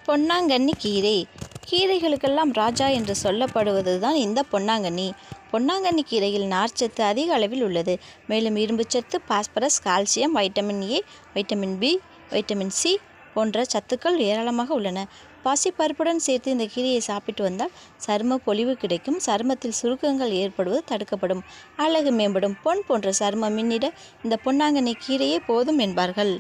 பொன்னாங்கண்ணி கீரை. கீரைகளுக்கெல்லாம் ராஜா என்று சொல்லப்படுவது தான் இந்த பொன்னாங்கண்ணி. பொன்னாங்கண்ணி கீரையில் நார்ச்சத்து அதிக அளவில் உள்ளது. மேலும் இரும்புச்சத்து, phosphorus, calcium, vitamin A, vitamin B, vitamin C போன்ற சத்துக்கள் ஏராளமாக உள்ளன. பாசிப்பருப்புடன் சேர்த்து இந்த கீரையை சாப்பிட்டு வந்தால் சரும பொலிவு கிடைக்கும். சருமத்தில் சுருக்கங்கள் ஏற்படுவது தடுக்கப்படும். அழகு மேம்படும். பொன் போன்ற சருமம் மின்னிட இந்த பொன்னாங்கண்ணி கீரையே போதும் என்பார்கள்.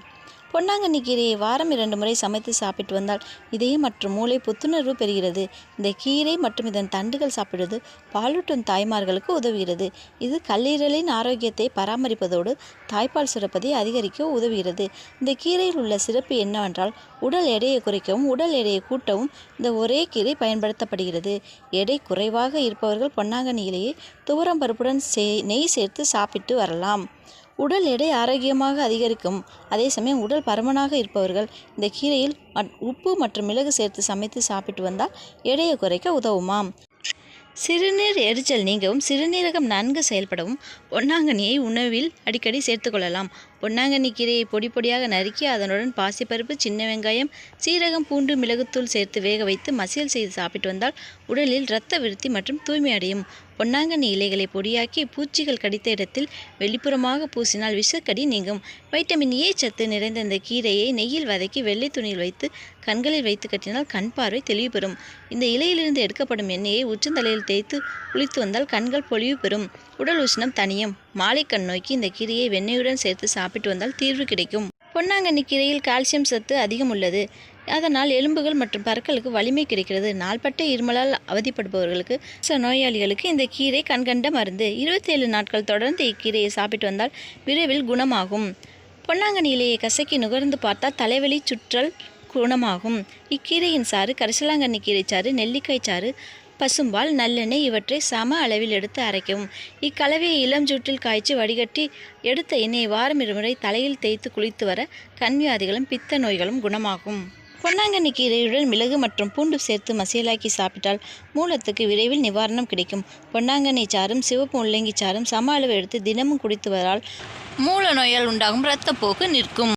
பொன்னாங்கண்ணி கீரையை வாரம் 2 முறை சமைத்து சாப்பிட்டு வந்தால் இதயம் மற்றும் மூளை புத்துணர்வு பெறுகிறது. இந்த கீரை மற்றும் இதன் தண்டுகள் சாப்பிடுவது பாலூட்டும் தாய்மார்களுக்கு உதவுகிறது. இது கல்லீரலின் ஆரோக்கியத்தை பராமரிப்பதோடு தாய்ப்பால் சுரப்பதை அதிகரிக்க உதவுகிறது. இந்த கீரையில் உள்ள சிறப்பு என்னவென்றால் உடல் எடையை குறைக்கவும் உடல் எடையை கூட்டவும் இந்த ஒரே கீரை பயன்படுத்தப்படுகிறது. எடை குறைவாக இருப்பவர்கள் பொன்னாங்கண்ணி இலையை துவரம் பருப்புடன் நெய் சேர்த்து சாப்பிட்டு வரலாம். உடல் எடை ஆரோக்கியமாக அதிகரிக்கும். அதே சமயம் உடல் பருமனாக இருப்பவர்கள் இந்த கீரையில் உப்பு மற்றும் மிளகு சேர்த்து சமைத்து சாப்பிட்டு வந்தால் எடையை குறைக்க உதவுமாம். சிறுநீர் எரிச்சல் நீங்கவும் சிறுநீரகம் நன்கு செயல்படவும் பொன்னாங்கண்ணியை உணவில் அடிக்கடி சேர்த்துக்கொள்ளலாம். பொன்னாங்கண்ணி கீரையை பொடி பொடியாக நறுக்கி அதனுடன் பாசிப்பருப்பு, சின்ன வெங்காயம், சீரகம், பூண்டு, மிளகுத்தூள் சேர்த்து வேக வைத்து மசியல் செய்து சாப்பிட்டு வந்தால் உடலில் இரத்த விருத்தி மற்றும் தூய்மை அடையும். பொன்னாங்கண்ணி இலைகளை பொடியாக்கி பூச்சிகள் கடித்த இடத்தில் வெளிப்புறமாக பூசினால் விஷக்கடி நீங்கும். வைட்டமின் ஏ சத்து நிறைந்த இந்த கீரையை நெய்யில் வதக்கி வெள்ளை துணியில் வைத்து கண்களில் வைத்து கட்டினால் கண் பார்வை தெளிவு பெறும். இந்த இலையிலிருந்து எடுக்கப்படும் எண்ணெயை உச்சந்தலையில் தேய்த்து குளித்து வந்தால் கண்கள் பொலிவு பெறும். உடல் உஷ்ணம் தணியும். மாலை கண் நோய்க்கு இந்த கீரையை வெண்ணெயுடன் சேர்த்து சாப்பிட்டு வந்தால் தீர்வு கிடைக்கும். பொன்னாங்கண்ணி கீரையில் கால்சியம் சத்து அதிகம் உள்ளது. அதனால் எலும்புகள் மற்றும் பற்களுக்கு வலிமை கிடைக்கிறது. நாள்பட்ட இருமலால் அவதிப்படுபவர்களுக்கு, நோயாளிகளுக்கு இந்த கீரை கண்கண்ட மருந்து. 27 நாட்கள் தொடர்ந்து இக்கீரையை சாப்பிட்டு வந்தால் விரைவில் குணமாகும். பொன்னாங்கண்ணி இலையை கசக்கி நுகர்ந்து பார்த்தால் தலைவலி, சுற்றல் குணமாகும். இக்கீரையின் சாறு, கரிசலாங்கண்ணி கீரை சாறு, நெல்லிக்காய் சாறு, பசும்பால், நல்லெண்ணெய் இவற்றை சம அளவில் எடுத்து அரைக்கவும். இக்கலவையை இளம் சூட்டில் காய்ச்சி வடிகட்டி எடுத்த எண்ணெயை வாரம் 2 முறை தலையில் தேய்த்து குளித்து வர கண்வியாதிகளும் பித்த நோய்களும் குணமாகும். பொன்னாங்கண்ணி கீரையுடன் மிளகு மற்றும் பூண்டு சேர்த்து மசியலாக்கி சாப்பிட்டால் மூலத்துக்கு விரைவில் நிவாரணம் கிடைக்கும். பொன்னாங்கண்ணி சாறும் சிவப்பு முள்ளங்கி சாறும் சம அளவு எடுத்து தினமும் குடித்து வரால் மூல நோயால் உண்டாகும் இரத்தப்போக்கு நிற்கும்.